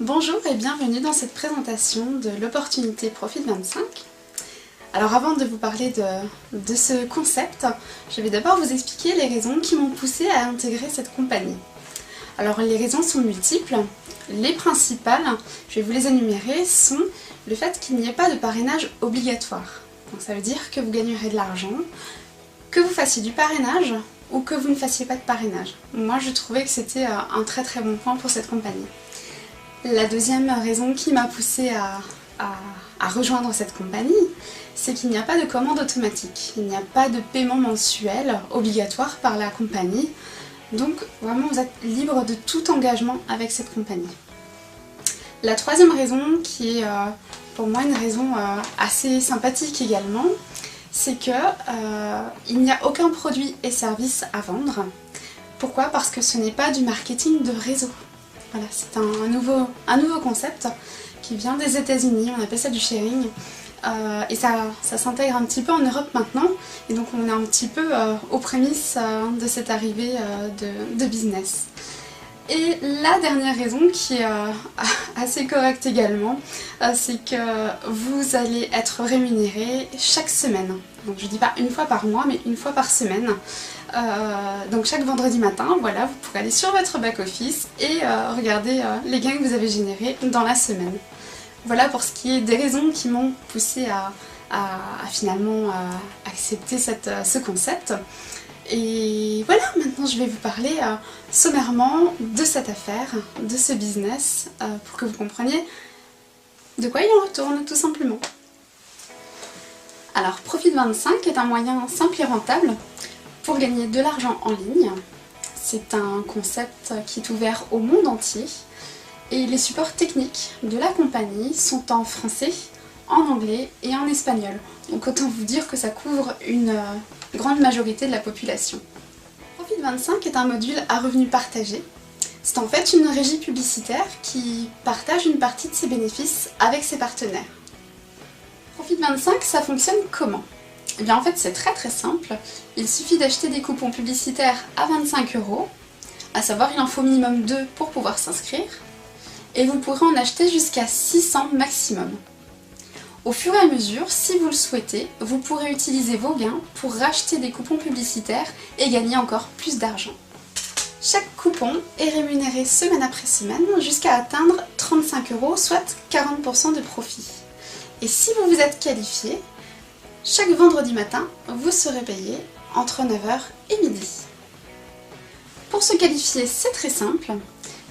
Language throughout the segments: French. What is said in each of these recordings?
Bonjour et bienvenue dans cette présentation de l'opportunité Profit 25. Alors avant de vous parler de ce concept, je vais d'abord vous expliquer les raisons qui m'ont poussé à intégrer cette compagnie. Alors les raisons sont multiples. Les principales, je vais vous les énumérer, sont le fait qu'il n'y ait pas de parrainage obligatoire. Donc ça veut dire que vous gagnerez de l'argent, que vous fassiez du parrainage ou que vous ne fassiez pas de parrainage. Moi je trouvais que c'était un très bon point pour cette compagnie. La deuxième raison qui m'a poussée à rejoindre cette compagnie, c'est qu'il n'y a pas de commande automatique. Il n'y a pas de paiement mensuel obligatoire par la compagnie. Donc vraiment vous êtes libre de tout engagement avec cette compagnie. La troisième raison, qui est pour moi une raison assez sympathique également, c'est que il n'y a aucun produit et service à vendre. Pourquoi? Parce que ce n'est pas du marketing de réseau. Voilà, c'est un nouveau concept qui vient des États-Unis, on appelle ça du sharing. Et ça s'intègre un petit peu en Europe maintenant, et donc on est un petit peu aux prémices de cette arrivée de business. Et la dernière raison, qui est assez correcte également, c'est que vous allez être rémunéré chaque semaine. Donc je dis pas une fois par mois, mais une fois par semaine. Donc chaque vendredi matin, voilà, vous pourrez aller sur votre back-office et regarder les gains que vous avez générés dans la semaine. Voilà pour ce qui est des raisons qui m'ont poussé à finalement accepter ce concept. Et voilà, maintenant je vais vous parler sommairement de cette affaire, de ce business, pour que vous compreniez de quoi il en retourne tout simplement. Alors Profit 25 est un moyen simple et rentable pour gagner de l'argent en ligne. C'est un concept qui est ouvert au monde entier et les supports techniques de la compagnie sont en français, en anglais et en espagnol. Donc autant vous dire que ça couvre une grande majorité de la population. Profit 25 est un module à revenus partagés. C'est en fait une régie publicitaire qui partage une partie de ses bénéfices avec ses partenaires. Profit 25, ça fonctionne comment? Eh bien en fait c'est très simple, il suffit d'acheter des coupons publicitaires à 25 €, à savoir il en faut minimum 2 pour pouvoir s'inscrire, et vous pourrez en acheter jusqu'à 600 maximum. Au fur et à mesure, si vous le souhaitez, vous pourrez utiliser vos gains pour racheter des coupons publicitaires et gagner encore plus d'argent. Chaque coupon est rémunéré semaine après semaine jusqu'à atteindre 35 €, soit 40% de profit. Et si vous vous êtes qualifié, chaque vendredi matin, vous serez payé entre 9 h et midi. Pour se qualifier, c'est très simple.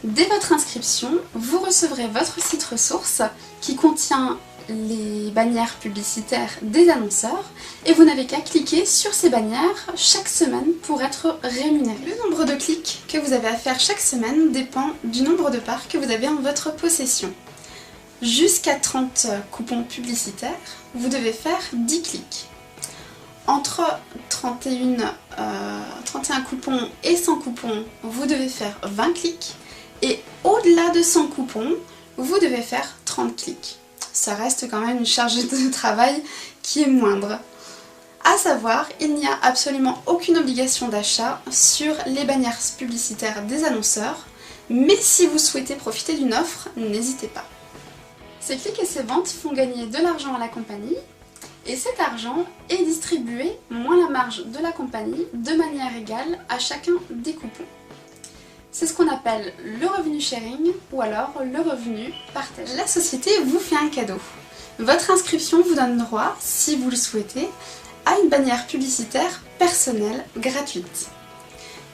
Dès votre inscription, vous recevrez votre site ressource qui contient les bannières publicitaires des annonceurs et vous n'avez qu'à cliquer sur ces bannières chaque semaine pour être rémunéré. Le nombre de clics que vous avez à faire chaque semaine dépend du nombre de parts que vous avez en votre possession. Jusqu'à 30 coupons publicitaires, vous devez faire 10 clics. Entre 31 coupons et 100 coupons, vous devez faire 20 clics. Et au-delà de 100 coupons, vous devez faire 30 clics. Ça reste quand même une charge de travail qui est moindre. À savoir, il n'y a absolument aucune obligation d'achat sur les bannières publicitaires des annonceurs, mais si vous souhaitez profiter d'une offre, n'hésitez pas. Ces clics et ces ventes font gagner de l'argent à la compagnie, et cet argent est distribué, moins la marge de la compagnie, de manière égale à chacun des coupons. C'est ce qu'on appelle le revenu sharing ou alors le revenu partagé. La société vous fait un cadeau. Votre inscription vous donne droit, si vous le souhaitez, à une bannière publicitaire personnelle gratuite.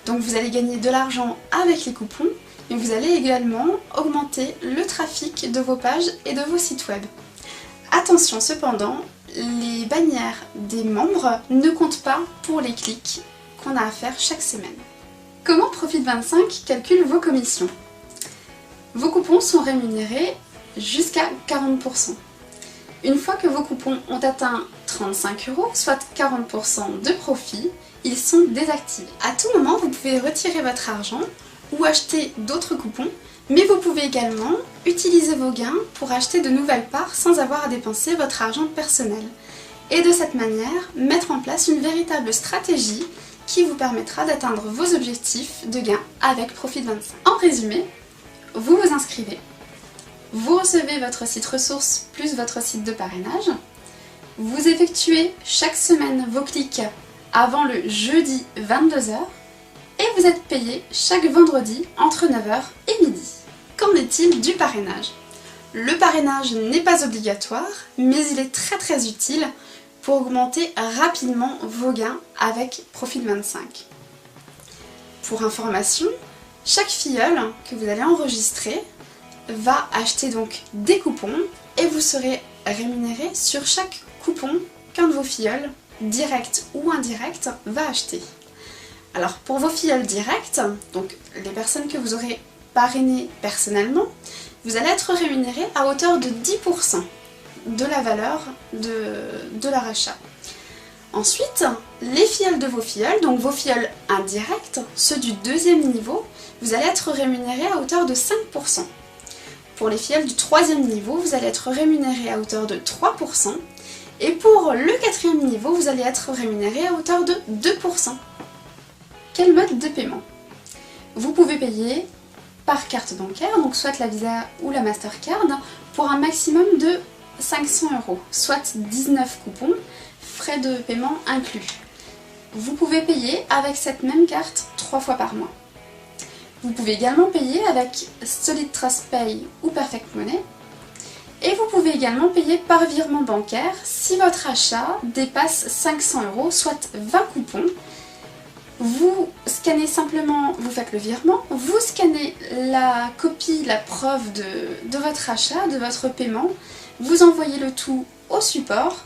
Donc vous allez gagner de l'argent avec les coupons, mais vous allez également augmenter le trafic de vos pages et de vos sites web. Attention cependant, les bannières des membres ne comptent pas pour les clics qu'on a à faire chaque semaine. Comment Profit 25 calcule vos commissions? Vos coupons sont rémunérés jusqu'à 40%. Une fois que vos coupons ont atteint 35 €, soit 40% de profit, ils sont désactivés. À tout moment, vous pouvez retirer votre argent ou acheter d'autres coupons, mais vous pouvez également utiliser vos gains pour acheter de nouvelles parts sans avoir à dépenser votre argent personnel. Et de cette manière, mettre en place une véritable stratégie qui vous permettra d'atteindre vos objectifs de gains avec Profit 25. En résumé, vous vous inscrivez, Vous recevez votre site ressources plus votre site de parrainage. Vous effectuez chaque semaine vos clics avant le jeudi 22 h et vous êtes payé chaque vendredi entre 9 h et midi. Qu'en est-il du parrainage? Le parrainage n'est pas obligatoire, mais il est très utile pour augmenter rapidement vos gains avec Profit25. Pour information, chaque filleul que vous allez enregistrer va acheter donc des coupons et vous serez rémunéré sur chaque coupon qu'un de vos filleuls, direct ou indirect, va acheter. Alors pour vos filleuls directs, donc les personnes que vous aurez parrainées personnellement, vous allez être rémunéré à hauteur de 10% de la valeur de leur achat. Ensuite, les filleuls de vos filleuls, donc vos filleuls indirects, ceux du deuxième niveau, vous allez être rémunéré à hauteur de 5%. Pour les filleuls du troisième niveau, vous allez être rémunéré à hauteur de 3%. Et pour le quatrième niveau, vous allez être rémunéré à hauteur de 2%. Quel mode de paiement? Vous pouvez payer par carte bancaire, donc soit la Visa ou la Mastercard, pour un maximum de 500 €, soit 19 coupons, frais de paiement inclus. Vous pouvez payer avec cette même carte 3 fois par mois. Vous pouvez également payer avec Solid Trust Pay ou Perfect Money. Et vous pouvez également payer par virement bancaire si votre achat dépasse 500 €, soit 20 coupons. Vous scannez simplement, vous faites le virement, vous scannez la copie, la preuve de votre achat, de votre paiement, vous envoyez le tout au support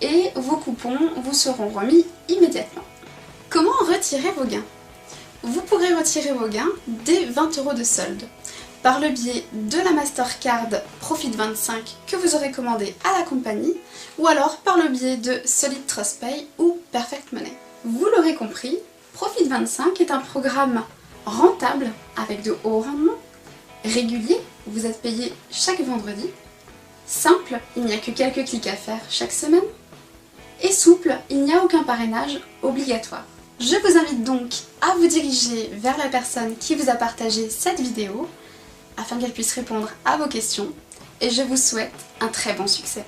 et vos coupons vous seront remis immédiatement. Comment retirer vos gains? Vous pourrez retirer vos gains dès 20 € de solde par le biais de la Mastercard Profit25 que vous aurez commandé à la compagnie ou alors par le biais de Solid Trust Pay ou Perfect Money. Vous l'aurez compris, Profit25 est un programme rentable avec de hauts rendements, régulier, vous êtes payé chaque vendredi, simple, il n'y a que quelques clics à faire chaque semaine, et souple, il n'y a aucun parrainage obligatoire. Je vous invite donc à vous diriger vers la personne qui vous a partagé cette vidéo afin qu'elle puisse répondre à vos questions et je vous souhaite un très bon succès.